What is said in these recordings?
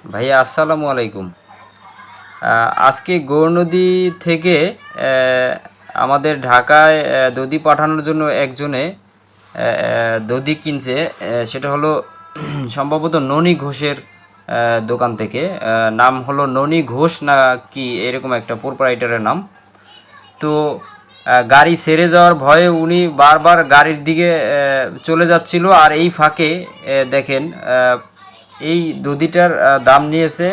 ভাইয়া আসসালামু আলাইকুম। আজকে গৌরনদী থেকে আমাদের ঢাকায় দধি পাঠানোর জন্য একজনে দধি কিনছে। সেটা হলো সম্ভবত ননী ঘোষের দোকান থেকে। নাম হলো ননী ঘোষ না কি এরকম একটা প্রোপ্রাইটারের নাম। তো গাড়ি ছেড়ে যাওয়ার ভয়ে উনি বারবার গাড়ির দিকে চলে যাচ্ছিল। আর এই ফাঁকে দেখেন, এই দধিটার দাম নিয়েছে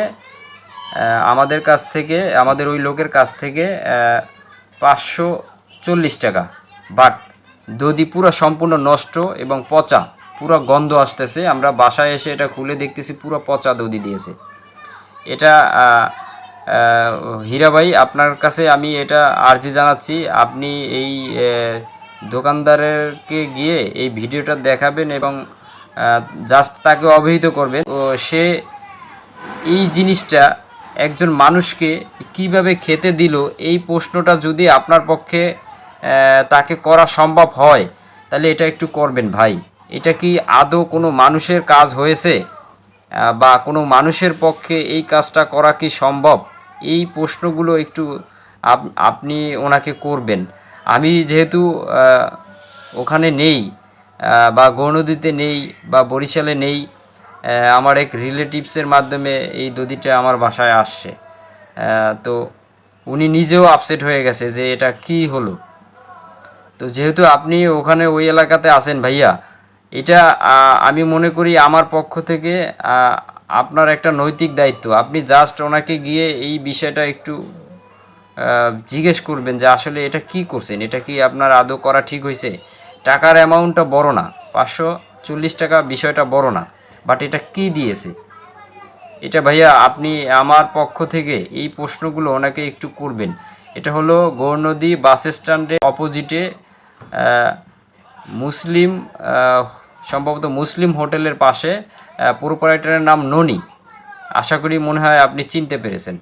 আমাদের কাছ থেকে, আমাদের ওই লোকের কাছ থেকে 540 টাকা। বাট দধি পুরো সম্পূর্ণ নষ্ট এবং পচা, পুরো গন্ধ আসতেছে। আমরা বাসায় এসে এটা খুলে দেখতেছি পুরো পচা দধি দিয়েছে। এটা হীরা ভাই, আপনার কাছে আমি এটা আর্জি জানাচ্ছি, আপনি এই দোকানদারকে গিয়ে এই ভিডিওটা দেখাবেন এবং জাস্ট তাকে অবহিত করবেন। ও সে এই জিনিসটা একজন মানুষকে কিভাবে খেতে দিল, এই প্রশ্নটা যদি আপনার পক্ষে তাকে করা সম্ভব হয় তাহলে এটা একটু করবেন ভাই। এটা কি আদৌ কোনো মানুষের কাজ হয়েছে, বা কোনো মানুষের পক্ষে এই কাজটা করা কি সম্ভব? এই প্রশ্নগুলো একটু আপনি ওনাকে করবেন। আমি যেহেতু ওখানে নেই, বা গৌরনদীতে নেই, বা বরিশালে নেই, আমার এক রিলেটিভসের মাধ্যমে এই দধিটা আমার বাসায় আসছে। তো উনি নিজেও আপসেট হয়ে গেছে যে এটা কি হলো। তো যেহেতু আপনি ওখানে ওই এলাকাতে আছেন ভাইয়া, এটা আমি মনে করি আমার পক্ষ থেকে আপনার একটা নৈতিক দায়িত্ব। আপনি জাস্ট ওনাকে গিয়ে এই বিষয়টা একটু জিজ্ঞেস করবেন যে আসলে এটা কি করছেন, এটা কি আপনার আদৌ করা ঠিক হয়েছে। টাকার অ্যামাউন্টটা বড় না, 540 টাকা বিষয়টা বড় না, বাট এটা কি দিয়েছে এটা ভাইয়া আপনি আমার পক্ষ থেকে এই প্রশ্নগুলো ওনাকে একটু করবেন। এটা হলো গৌরনদী বাস স্ট্যান্ডের অপোজিটে মুসলিম, সম্ভবত মুসলিম হোটেলের পাশে। প্রোপাইটারের নাম ননী। আশা করি মনে হয় আপনি চিনতে পেরেছেন।